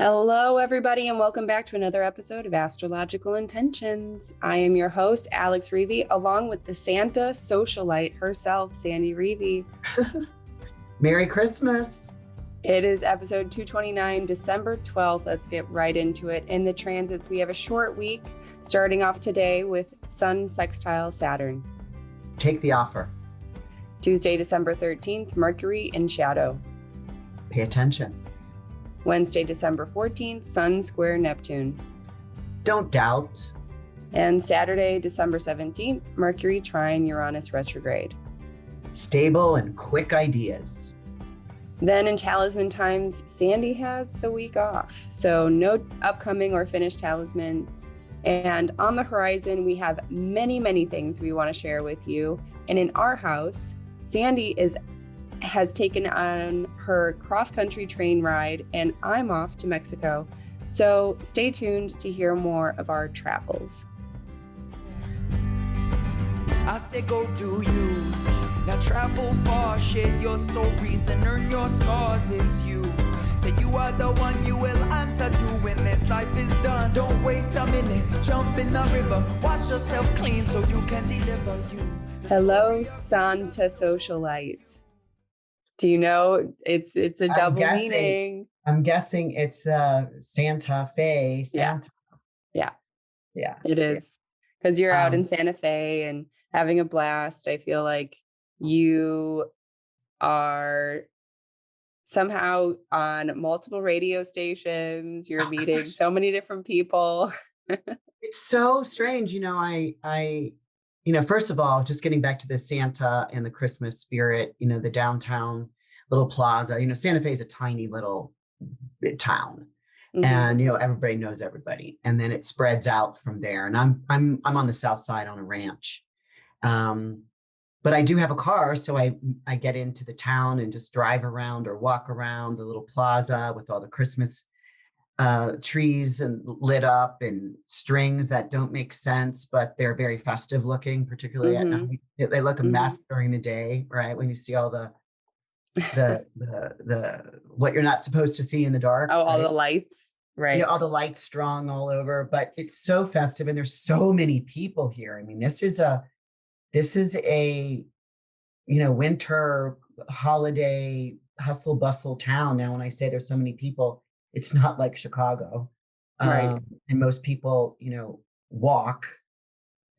Hello, everybody, and welcome back to another episode of Astrological Intentions. I am your host, Alex Reevy, along with the Santa socialite herself, Sandy Reevy. Merry Christmas. It is episode 229, December 12th. Let's get right into it. In the transits, we have a short week, starting off today with Sun sextile Saturn. Take the offer. Tuesday, December 13th, Mercury in shadow. Pay attention. Wednesday, December 14th, Sun square Neptune. Don't doubt. And Saturday, December 17th, Mercury trine Uranus retrograde. Stable and quick ideas. Then in talisman times, Sandy has the week off, so no upcoming or finished talismans. And on the horizon, we have many things we want to share with you. And in our house, Sandy has taken on her cross-country train ride, and I'm off to Mexico. So stay tuned to hear more of our travels. I say go do you. Now travel far, share your stories and earn your scars. It's you. Say you are the one you will answer to when this life is done. Don't waste a minute, jump in the river. Wash yourself clean so you can deliver you. Hello, Santa socialite. Do you know it's a double meaning? I'm guessing it's the Santa Fe. Santa. Yeah. Yeah. It is. Because you're out in Santa Fe and having a blast. I feel like you are somehow on multiple radio stations. You're meeting so many different people. It's so strange. First of all, just getting back to the Santa and the Christmas spirit, the downtown little plaza, Santa Fe is a tiny little town. Mm-hmm. And, everybody knows everybody. And then it spreads out from there. And I'm on the south side on a ranch. But I do have a car. So I get into the town and just drive around or walk around the little plaza with all the Christmas trees and lit up and strings that don't make sense, but they're very festive looking, particularly at night. They look a mess during the day, right? When you see all the what you're not supposed to see in the dark. Oh, all the lights, right? Yeah, all the lights strung all over, but it's so festive and there's so many people here. I mean, this is a winter holiday hustle bustle town. Now, when I say there's so many people, it's not like Chicago. Right. And most people, walk.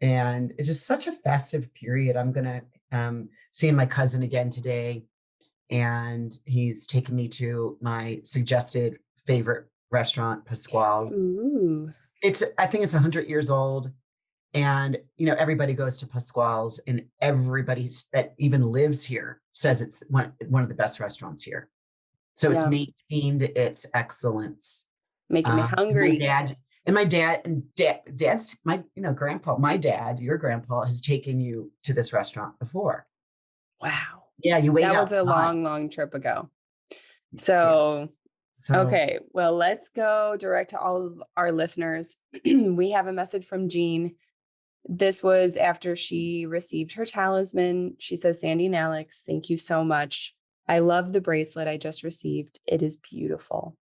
And it's just such a festive period. I'm going to see my cousin again today. And he's taking me to my suggested favorite restaurant, Pasquale's. Ooh. I think it's 100 years old. And, everybody goes to Pasquale's, and everybody that even lives here says it's one of the best restaurants here. So it's maintained its excellence. Making me hungry. My dad, your grandpa has taken you to this restaurant before. Wow. Yeah, you wait outside. That was a long trip ago. So, okay, well, let's go direct to all of our listeners. We have a message from Jean. This was after she received her talisman. She says, Sandy and Alex, thank you so much. I love the bracelet I just received. It is beautiful.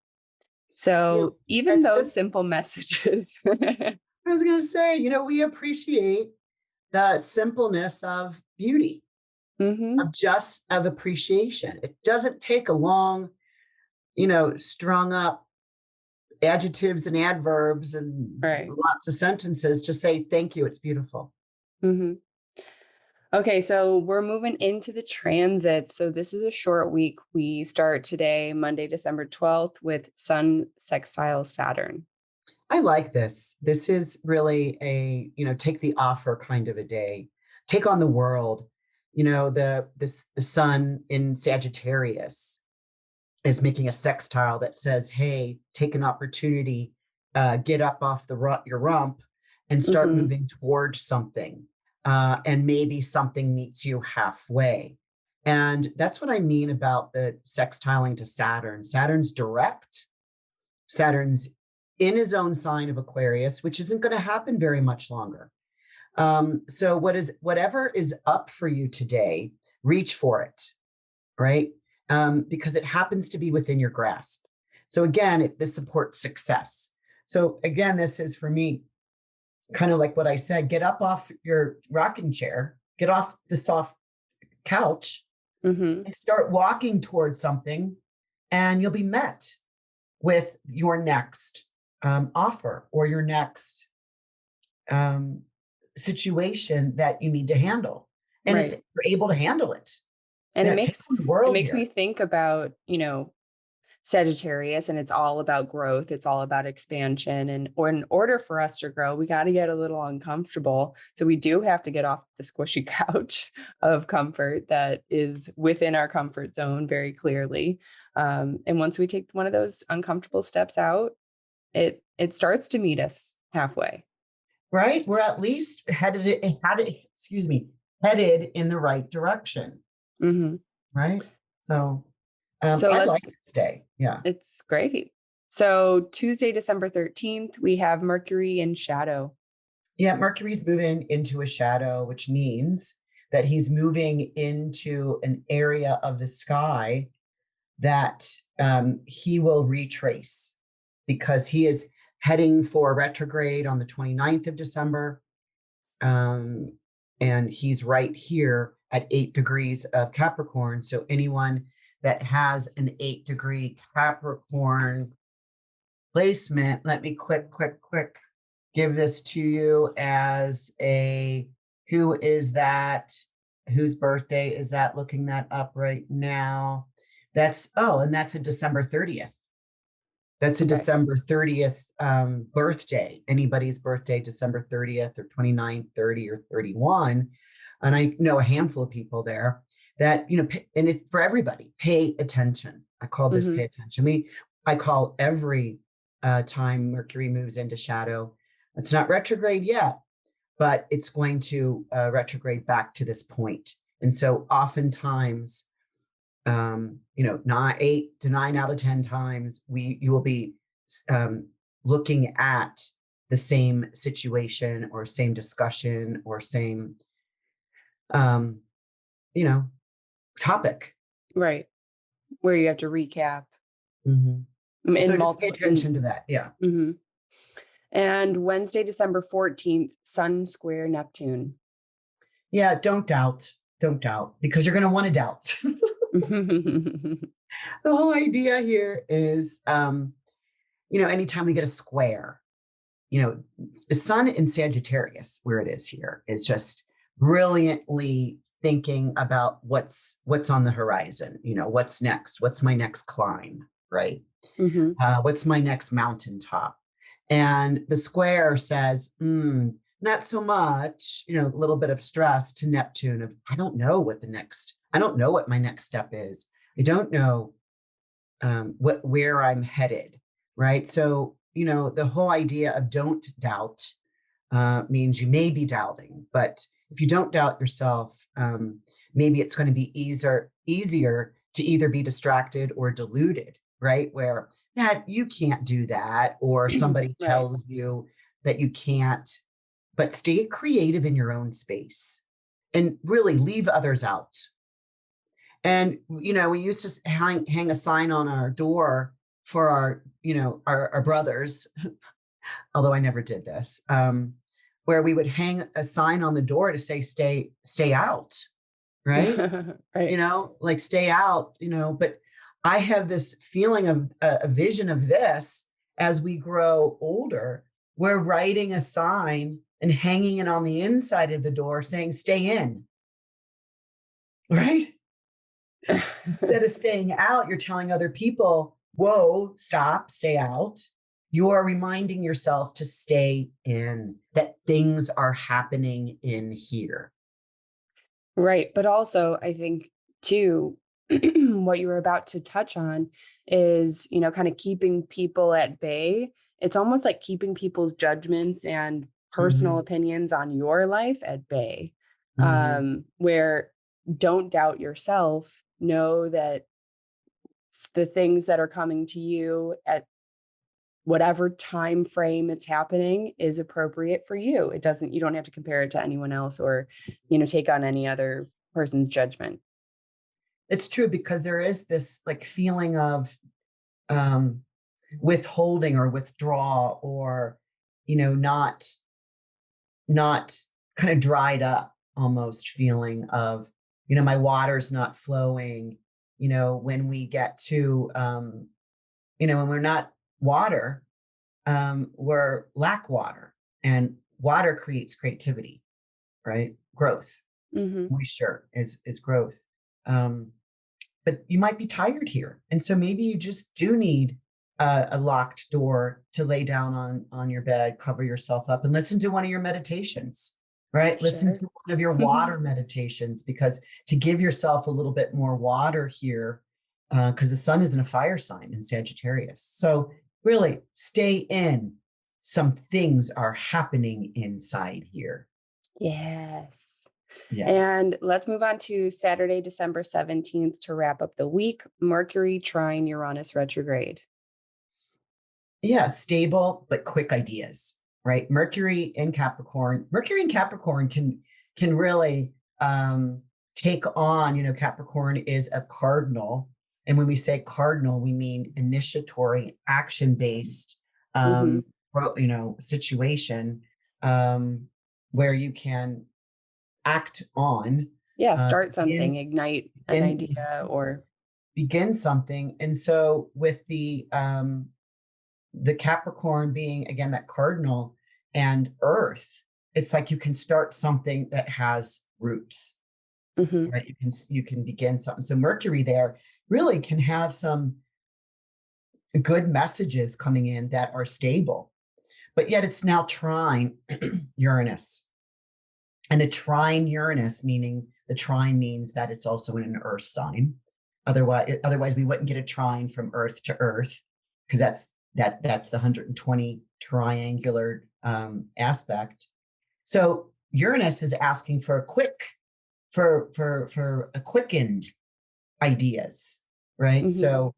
So even those simple messages. I was going to say, we appreciate the simpleness of beauty, of appreciation. It doesn't take a long, strung up adjectives and adverbs and lots of sentences to say, thank you. It's beautiful. Mm-hmm. Okay, so we're moving into the transits. So this is a short week. We start today, Monday, December 12th, with Sun sextile Saturn. I like this. This is really a, take the offer kind of a day. Take on the world. The sun in Sagittarius is making a sextile that says, hey, take an opportunity, get up off your rump and start moving towards something. And maybe something meets you halfway. And that's what I mean about the sextiling to Saturn. Saturn's direct. Saturn's in his own sign of Aquarius, which isn't going to happen very much longer. So whatever is up for you today, reach for it, right? Because it happens to be within your grasp. So again, this supports success. So again, this is for me, kind of like what I said, get up off your rocking chair, get off the soft couch and start walking towards something, and you'll be met with your next offer or your next situation that you need to handle. And Right. you're able to handle it. And Yeah, it take makes on the world me here. think about, Sagittarius, and it's all about growth. It's all about expansion. Or in order for us to grow, we got to get a little uncomfortable. So we do have to get off the squishy couch of comfort that is within our comfort zone very clearly. And once we take one of those uncomfortable steps out, it starts to meet us halfway. Right? We're at least headed in the right direction. Mm-hmm. Right? So So I let's like this day. Yeah. It's great. So Tuesday, December 13th, we have Mercury in shadow. Yeah, Mercury's moving into a shadow, which means that he's moving into an area of the sky that he will retrace, because he is heading for retrograde on the 29th of December. And he's right here at 8 degrees of Capricorn. So anyone that has an 8-degree Capricorn placement, let me quick give this to you as who is that? Whose birthday is that? Looking that up right now. And that's a December 30th. That's a Okay. December 30th birthday. Anybody's birthday, December 30th or 29, 30 or 31. And I know a handful of people there that, and it's for everybody, pay attention. I call this pay attention. I call every time Mercury moves into shadow, it's not retrograde yet, but it's going to retrograde back to this point. And so oftentimes, 8 to 9 out of 10 times, you will be looking at the same situation or same discussion or same, topic. Right. Where you have to recap. Mm-hmm. In So just multiple, pay attention to that. Yeah. Mm-hmm. And Wednesday, December 14th, Sun square Neptune. Yeah. Don't doubt, because you're going to want to doubt. The whole idea here is, anytime we get a square, the sun in Sagittarius, where it is here, is just brilliantly thinking about what's on the horizon. What's next? What's my next climb? Right? What's my next mountaintop? And the square says, not so much, a little bit of stress to Neptune of, I don't know what my next step is. I don't know where I'm headed. Right? So, the whole idea of don't doubt means you may be doubting, but if you don't doubt yourself, maybe it's going to be easier to either be distracted or deluded, right? Where that you can't do that, or somebody Right. tells you that you can't, but stay creative in your own space and really leave others out. And, we used to hang a sign on our door for our brothers, although I never did this, where we would hang a sign on the door to say, stay out. Right. Right. Like stay out, but I have this feeling of a vision of this as we grow older. We're writing a sign and hanging it on the inside of the door saying, stay in. Right. Instead of staying out, you're telling other people, whoa, stop, stay out. You are reminding yourself to stay in, that things are happening in here. Right. But also, I think, too, what you were about to touch on is, kind of keeping people at bay. It's almost like keeping people's judgments and personal opinions on your life at bay, where don't doubt yourself. Know that the things that are coming to you at whatever time frame it's happening is appropriate for you. You don't have to compare it to anyone else or, take on any other person's judgment. It's true, because there is this like feeling of withholding or withdraw, or, not kind of dried up almost feeling of, my water's not flowing, when we get to, when we're not water, we're lack water, and water creates creativity, right? Growth. Moisture is growth. But you might be tired here. And so maybe you just do need a locked door to lay down on your bed, cover yourself up, and listen to one of your meditations, right? Listen to one of your water meditations, because to give yourself a little bit more water here, because the sun is in a fire sign in Sagittarius. So really stay in. Some things are happening inside here. Yes. Yeah. And let's move on to Saturday, December 17th to wrap up the week. Mercury trine Uranus retrograde. Yeah, stable but quick ideas, right? Mercury in Capricorn can really take on, Capricorn is a cardinal. And when we say cardinal, we mean initiatory, action-based, situation where you can act on. Start something, ignite an idea or begin something. And so with the Capricorn being, again, that cardinal and Earth, it's like you can start something that has roots, right? You can begin something. So Mercury there really can have some good messages coming in that are stable, but yet it's now trine Uranus. And the trine Uranus, meaning the trine means that it's also in an Earth sign. Otherwise we wouldn't get a trine from Earth to Earth, because that's the 120 triangular aspect. So Uranus is asking for quickened ideas, right? So,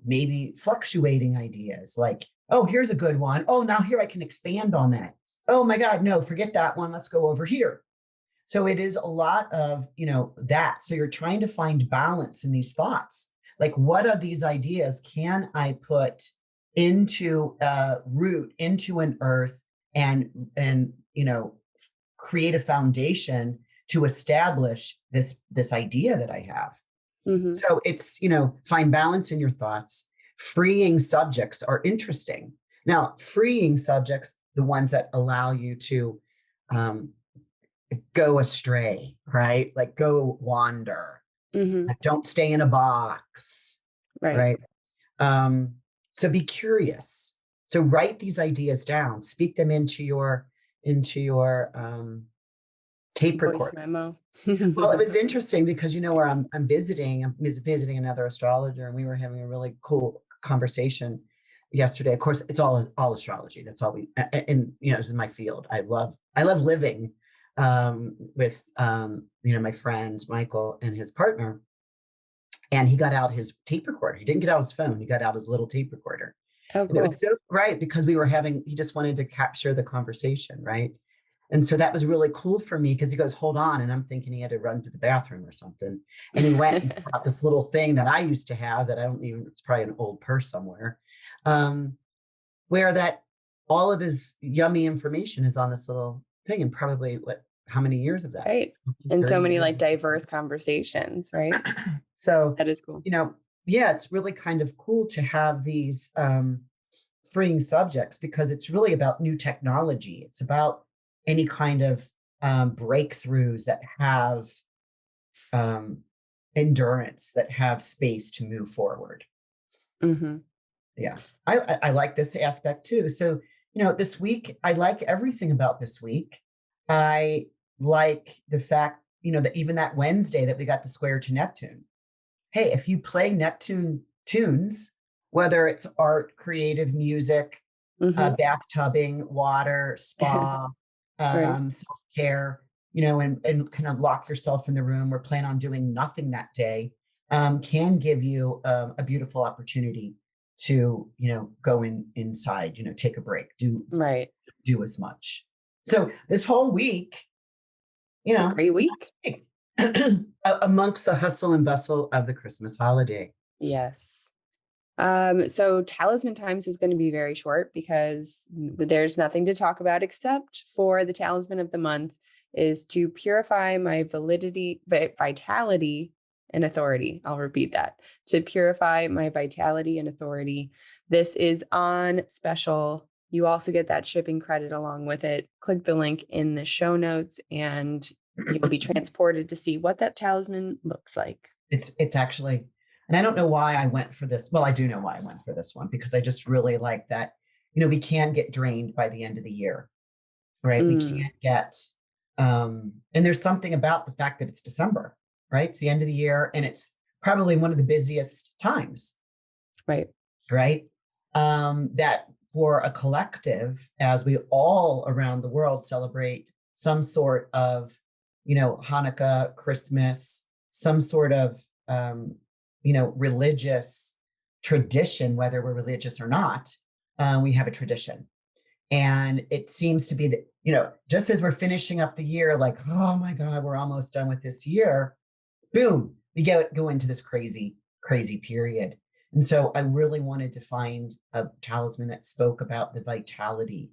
maybe fluctuating ideas, like, oh, here's a good one. Oh, now here I can expand on that. Oh my God, no, forget that one. Let's go over here. So it is a lot of, that. So you're trying to find balance in these thoughts. Like, what are these ideas can I put into a root, into an earth, and create a foundation to establish this idea that I have. So it's, find balance in your thoughts. Freeing subjects are interesting. Now, freeing subjects, the ones that allow you to go astray, right? Like go wander. Don't stay in a box, right? So be curious. So write these ideas down, speak them into your tape recorder. Memo. Well, it was interesting because where I'm visiting another astrologer, and we were having a really cool conversation yesterday. Of course, it's all astrology. That's all and this is my field. I love living with my friends, Michael and his partner. And he got out his tape recorder. He didn't get out his phone. He got out his little tape recorder. Oh, cool. And it was so right, because he just wanted to capture the conversation, right? And so that was really cool for me, because he goes, hold on. And I'm thinking he had to run to the bathroom or something. And he went and got this little thing that I used to have that it's probably an old purse somewhere, where that all of his yummy information is on this little thing. And probably how many years of that? Right. And so many diverse conversations, right? So that is cool. It's really kind of cool to have these freeing subjects, because it's really about new technology. It's about any kind of breakthroughs that have endurance, that have space to move forward. Yeah, I like this aspect too. So, this week, I like everything about this week. I like the fact, that even that Wednesday that we got the square to Neptune. Hey, if you play Neptune tunes, whether it's art, creative music, bathtubing, water, spa, self-care, and kind of lock yourself in the room or plan on doing nothing that day, can give you a beautiful opportunity to, go inside, take a break, do as much. So this whole week, it's a great week. Amongst the hustle and bustle of the Christmas holiday. Yes. So Talisman Times is going to be very short because there's nothing to talk about except for the Talisman of the Month is to purify my vitality and authority. I'll repeat that. To purify my vitality and authority. This is on special. You also get that shipping credit along with it. Click the link in the show notes and you'll be transported to see what that talisman looks like. It's actually, and I don't know why I went for this. Well, I do know why I went for this one because I just really like that, we can get drained by the end of the year, right? We can't get, and there's something about the fact that it's December, right? It's the end of the year and it's probably one of the busiest times. Right. That for a collective, as we all around the world celebrate some sort of, Hanukkah, Christmas, some sort of, religious tradition, whether we're religious or not, we have a tradition. And it seems to be that, just as we're finishing up the year, like, oh my God, we're almost done with this year, boom, we go into this crazy, crazy period. And so I really wanted to find a talisman that spoke about the vitality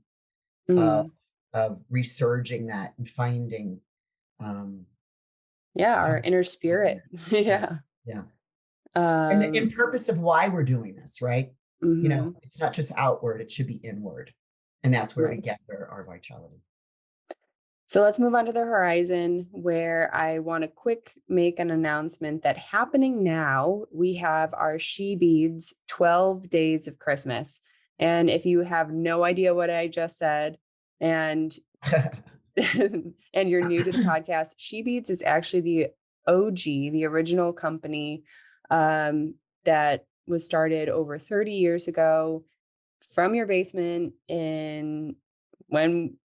of resurging that and finding. Our inner spirit. Yeah. And the purpose of why we're doing this, right? It's not just outward, it should be inward. And that's where we get our vitality. So let's move on to the horizon, where I want to make an announcement that happening now, we have our She Beads 12 Days of Christmas. And if you have no idea what I just said, and and you're new to the podcast, She Beads is actually the OG, the original company that was started over 30 years ago from your basement when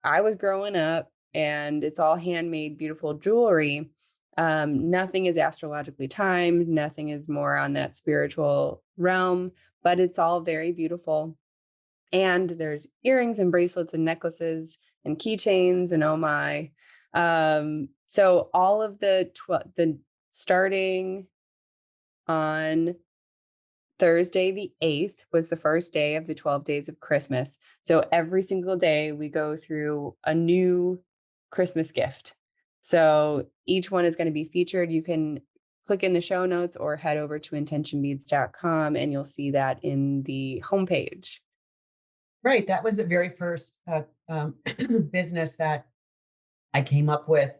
I was growing up. And it's all handmade, beautiful jewelry. Nothing is astrologically timed. Nothing is more on that spiritual realm, but it's all very beautiful. And there's earrings and bracelets and necklaces and keychains and oh my. So all of the starting on Thursday, the 8th, was the first day of the 12 days of Christmas. So every single day we go through a new Christmas gift. So each one is going to be featured. You can click in the show notes or head over to intentionbeads.com and you'll see that in the homepage. Right. That was the very first business that I came up with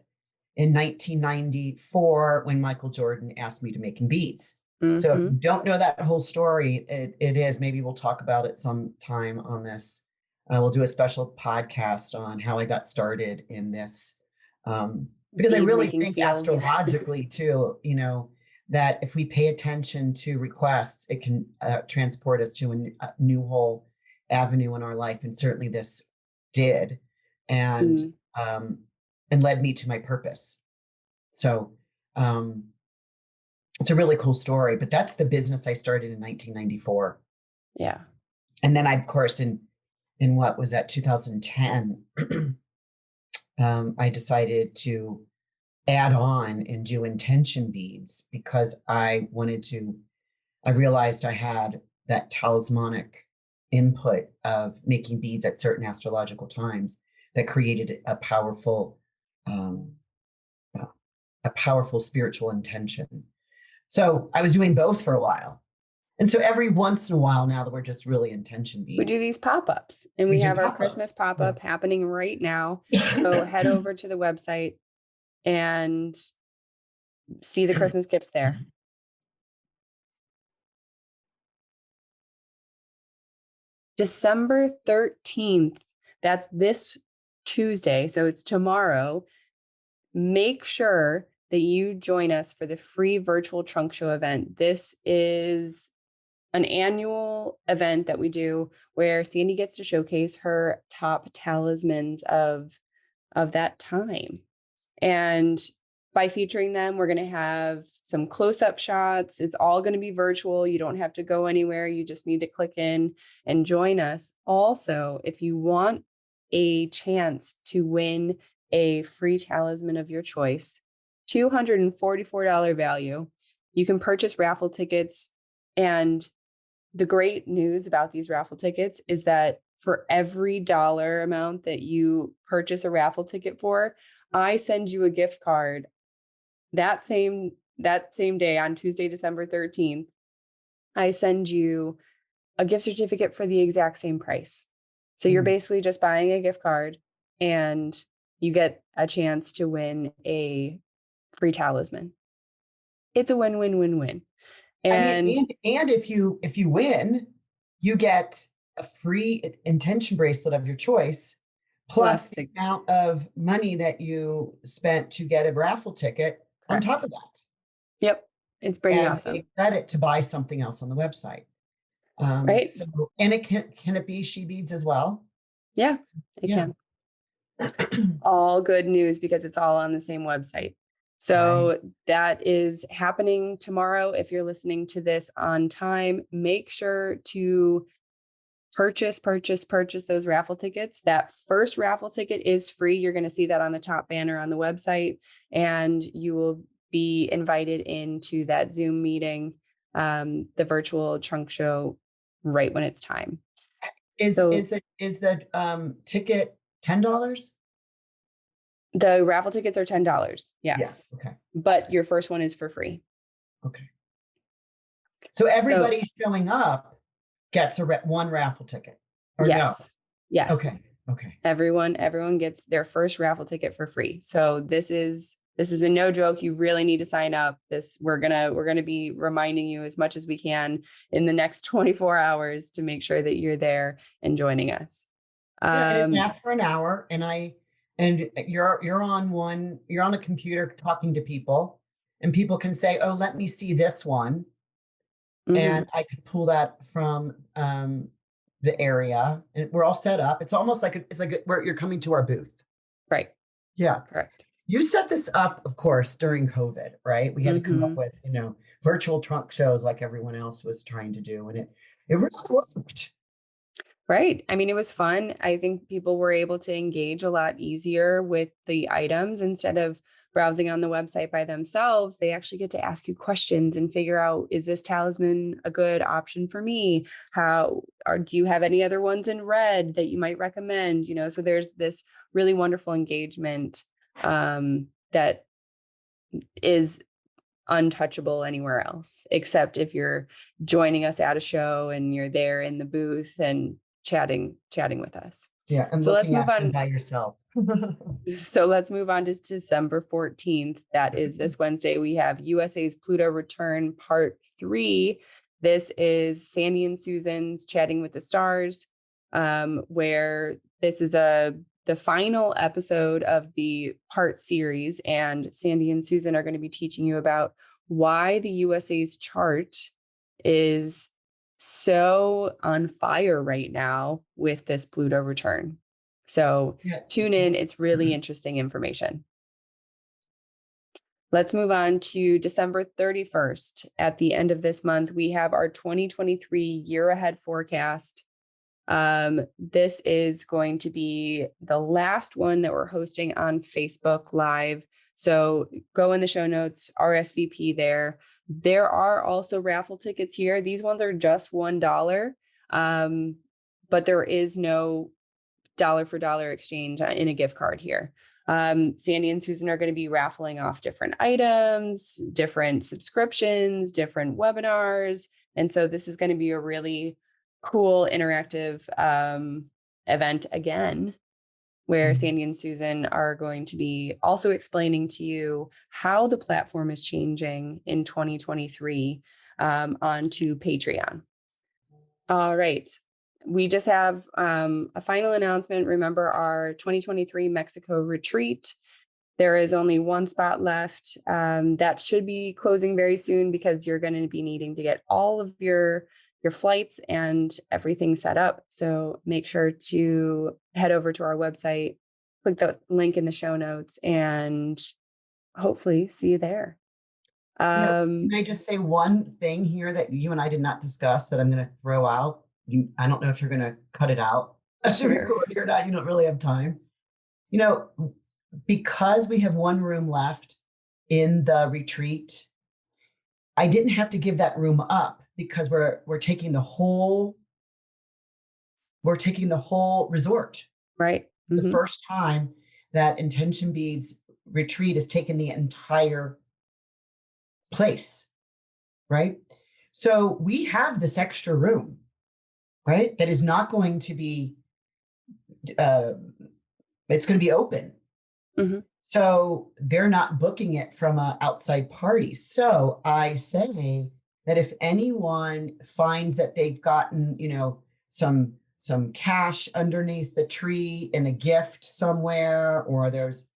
in 1994 when Michael Jordan asked me to make him beads. So if you don't know that whole story, it is, maybe we'll talk about it sometime on this. We'll do a special podcast on how I got started in this. Because I really think astrologically too, that if we pay attention to requests, it can transport us to a new whole avenue in our life. And certainly this did, and led me to my purpose. So, it's a really cool story, but that's the business I started in 1994. Yeah. And then I, of course, in what was that, 2010, I decided to add on and do intention beads because I realized I had that talismanic input of making beads at certain astrological times that created a powerful spiritual intention. So I was doing both for a while. And so every once in a while now that we're just really intention beads, we do these pop-ups, and we have our Christmas pop-up happening right now. So head over to the website and see the Christmas gifts there. December 13th, that's this Tuesday. So it's tomorrow. Make sure that you join us for the free virtual trunk show event. This is an annual event that we do where Sandy gets to showcase her top talismans of that time. And by featuring them, we're going to have some close-up shots. It's all going to be virtual. You don't have to go anywhere. You just need to click in and join us. Also, if you want a chance to win a free talisman of your choice, $244 value, you can purchase raffle tickets and the great news about these raffle tickets is that for every dollar amount that you purchase a raffle ticket for, I send you a gift card that same day on Tuesday, December 13th. I send you a gift certificate for the exact same price. So you're basically just buying a gift card and you get a chance to win a free talisman. It's a win-win-win-win. And and if you win, you get a free intention bracelet of your choice, plus the amount of money that you spent to get a raffle ticket on top of that. Yep. It's pretty as awesome. a credit to buy something else on the website. Right. So, and it can it be she beads as well? Yeah, it can. All good news because it's all on the same website. So that is happening tomorrow. If you're listening to this on time, make sure to purchase those raffle tickets. That first raffle ticket is free. You're going to see that on the top banner on the website, and you will be invited into that Zoom meeting, the virtual trunk show, right when it's time. Is the ticket $10? The raffle tickets are $10. Yes. Yeah, okay. But your first one is for free. Okay. So everybody showing up gets one raffle ticket. Or yes. No? Yes. Okay. Okay. Everyone gets their first raffle ticket for free. So this is a no joke. You really need to sign up. We're gonna be reminding you as much as we can in the next 24 hours to make sure that you're there and joining us. And it lasts for an hour, and you're on a computer talking to people, and people can say, "Oh, let me see this one," and I could pull that from the area, and we're all set up. It's almost like you're coming to our booth, right? Yeah, correct. You set this up, of course, during COVID, right? We had to come up with virtual trunk shows like everyone else was trying to do, and it really worked. Right. I mean, it was fun. I think people were able to engage a lot easier with the items instead of browsing on the website by themselves. They actually get to ask you questions and figure out, is this talisman a good option for me? Do you have any other ones in red that you might recommend? So there's this really wonderful engagement that is untouchable anywhere else, except if you're joining us at a show and you're there in the booth and chatting with us. Yeah. And so let's move on by yourself. So let's move on to December 14th. That is this Wednesday. We have USA's Pluto return part 3. This is Sandy and Susan's Chatting with the Stars, where this is the final episode of the part series, and Sandy and Susan are going to be teaching you about why the USA's chart is so on fire right now with this Pluto return. So tune in. It's really interesting information. Let's move on to December 31st. At the end of this month, we have our 2023 year ahead forecast. This is going to be the last one that we're hosting on Facebook Live. So go in the show notes, RSVP there. There are also raffle tickets here. These ones are just $1, but there is no dollar for dollar exchange in a gift card here. Sandy and Susan are going to be raffling off different items, different subscriptions, different webinars. And so this is going to be a really cool interactive event again, where Sandy and Susan are going to be also explaining to you how the platform is changing in 2023 onto Patreon. All right. We just have a final announcement. Remember our 2023 Mexico retreat. There is only one spot left. That should be closing very soon because you're going to be needing to get all of your flights and everything set up. So make sure to head over to our website, click the link in the show notes, and hopefully see you there. Can I just say one thing here that you and I did not discuss that I'm going to throw out? I don't know if you're going to cut it out. Sure. Or not. You don't really have time. Because we have one room left in the retreat, I didn't have to give that room up because we're taking the whole resort. Right. The first time that Intention Beads retreat has taken the entire place, right? So we have this extra room, right? That is not going to be, it's going to be open. So they're not booking it from an outside party. So I say that if anyone finds that they've gotten, some cash underneath the tree in a gift somewhere, or there's,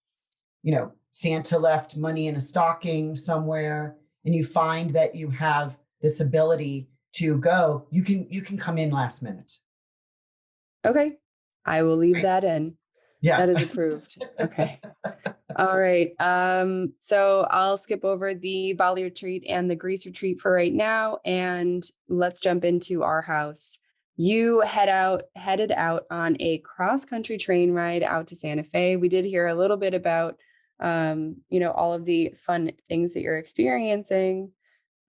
Santa left money in a stocking somewhere, and you find that you have this ability to go, you can come in last minute. Okay. I will leave Right. that in. Yeah. That is approved. Okay. All right. So I'll skip over the Bali retreat and the Greece retreat for right now, and let's jump into our house. You headed out on a cross-country train ride out to Santa Fe. We did hear a little bit about, all of the fun things that you're experiencing.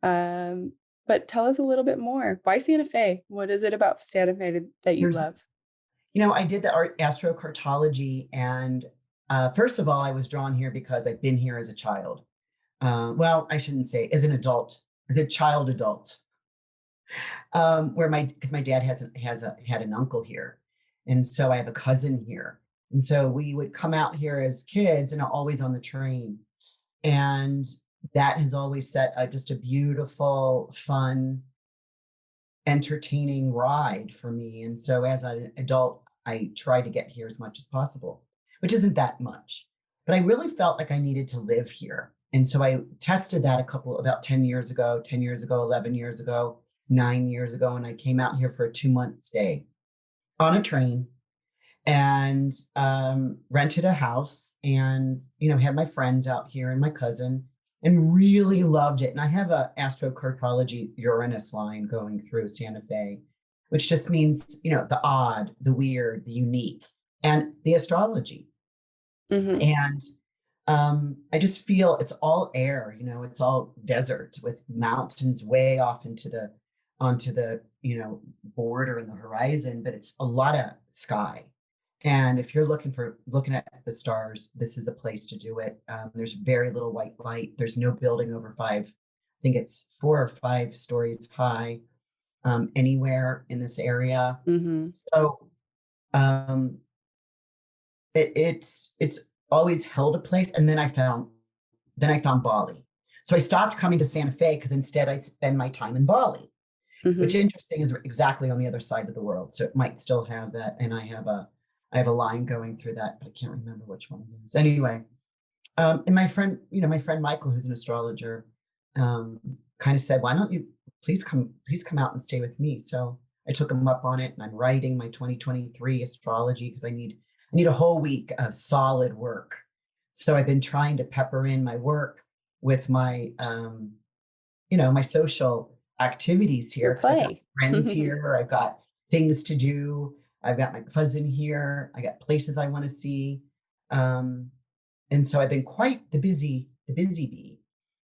But tell us a little bit more. Why Santa Fe? What is it about Santa Fe that you love? I did the astrocartology, and first of all, I was drawn here because I've been here as a child. Well, I shouldn't say as an adult, as a child adult, because my dad had an uncle here, and so I have a cousin here, and so we would come out here as kids and always on the train, and that has always set just a beautiful, fun, entertaining ride for me. And so as an adult, I try to get here as much as possible, which isn't that much, but I really felt like I needed to live here. And so I tested that about 10 years ago, 11 years ago, 9 years ago. And I came out here for a 2-month stay on a train and rented a house and, had my friends out here and my cousin, and really loved it. And I have a astrocartology Uranus line going through Santa Fe, which just means, the odd, the weird, the unique, and the astrology. And I just feel it's all air, it's all desert with mountains way off onto the, border and the horizon, but it's a lot of sky. And if you're looking at the stars, this is the place to do it. There's very little white light. There's no building over 5. I think it's 4 or 5 stories high anywhere in this area. So it's always held a place. And then I found Bali. So I stopped coming to Santa Fe because instead I spend my time in Bali, which interesting is exactly on the other side of the world. So it might still have that. And I have a line going through that, but I can't remember which one it is. Anyway, and my friend Michael, who's an astrologer, kind of said, "Why don't you please come out and stay with me?" So I took him up on it, and I'm writing my 2023 astrology because I need a whole week of solid work. So I've been trying to pepper in my work with my, my social activities here. I've got friends here. I've got things to do. I've got my cousin here. I got places I want to see. And so I've been quite the busy bee.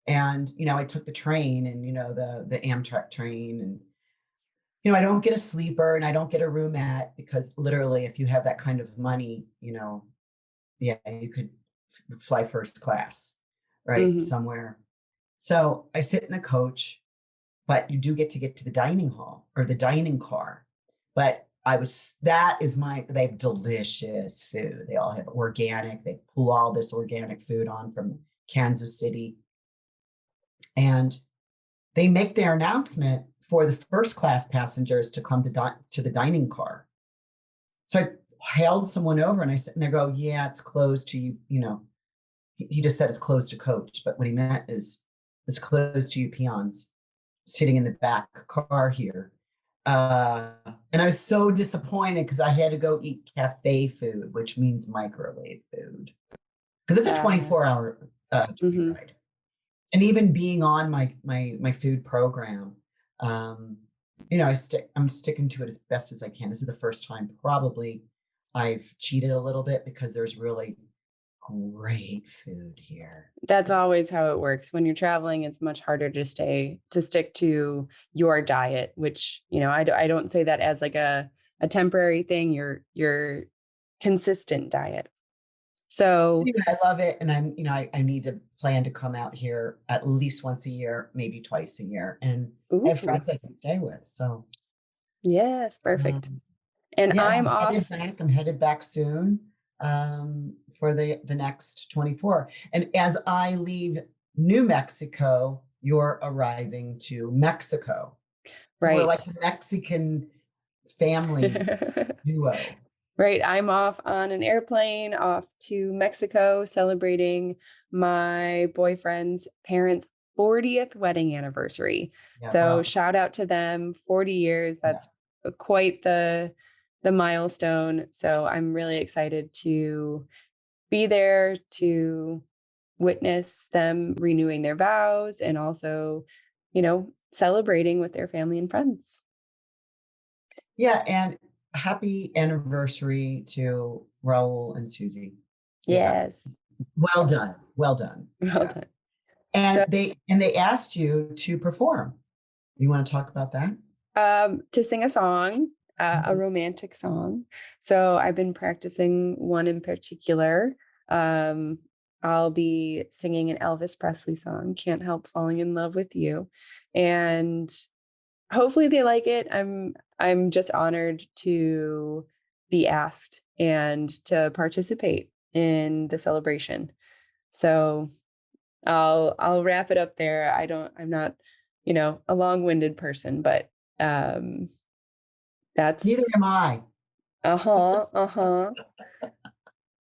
And, I took the train and, the Amtrak train, and, I don't get a sleeper and I don't get a roomette because literally if you have that kind of money, yeah, you could fly first class, right? Somewhere. So I sit in the coach, but you do get to the dining hall or the dining car. But they have delicious food. They all have organic. They pull all this organic food on from Kansas City. And they make their announcement for the first class passengers to come to the dining car. So I hailed someone over and they go, "Yeah, it's closed to you." He just said it's closed to coach, but what he meant is it's closed to you peons sitting in the back car here. And I was so disappointed because I had to go eat cafe food, which means microwave food. Because it's a 24-hour ride. And even being on my food program, I'm sticking to it as best as I can. This is the first time probably I've cheated a little bit because there's really great food here. That's always how it works. When you're traveling, it's much harder to stick to your diet, which, I don't say that as like a temporary thing, your consistent diet. So Anyway, I love it. And I need to plan to come out here at least once a year, maybe twice a year. And I have friends I can stay with. So yes, perfect. And yeah, I'm off. I'm headed back soon for the next 24. And as I leave New Mexico, you're arriving to Mexico. So right. we're like a Mexican family duo. Right. I'm off on an airplane off to Mexico celebrating my boyfriend's parents' 40th wedding anniversary. Yeah, So wow. shout out to them, 40 years. That's quite the milestone. So I'm really excited to be there to witness them renewing their vows and also, celebrating with their family and friends. Yeah. And happy anniversary to Raul and Susie. Yes. Yeah. Well done. Well done. Well done. And they asked you to perform. You want to talk about that? To sing a song, a romantic song. So I've been practicing one in particular. I'll be singing an Elvis Presley song, Can't Help Falling in Love with You. And hopefully they like it. I'm just honored to be asked and to participate in the celebration. So I'll wrap it up there. I'm not, a long-winded person, but that's neither am I.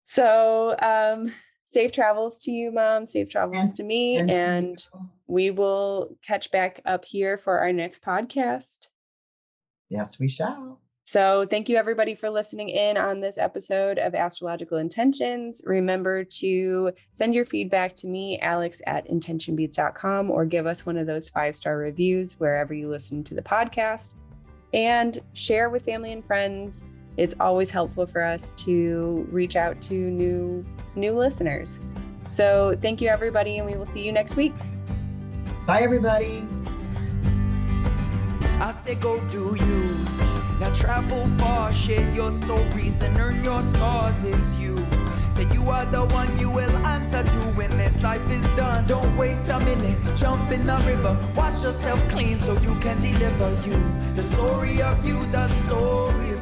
So safe travels to you, Mom. Safe travels to me. And we will catch back up here for our next podcast. Yes, we shall. So thank you, everybody, for listening in on this episode of Astrological Intentions. Remember to send your feedback to me, Alex, at intentionbeats.com, or give us one of those 5-star reviews wherever you listen to the podcast. And share with family and friends. It's always helpful for us to reach out to new listeners. So thank you, everybody, and we will see you next week. Bye, everybody. I say go do you. Now travel far, share your stories and earn your scars. It's you. Say you are the one you will answer to when this life is done. Don't waste a minute, jump in the river. Wash yourself clean so you can deliver you. The story of you, the story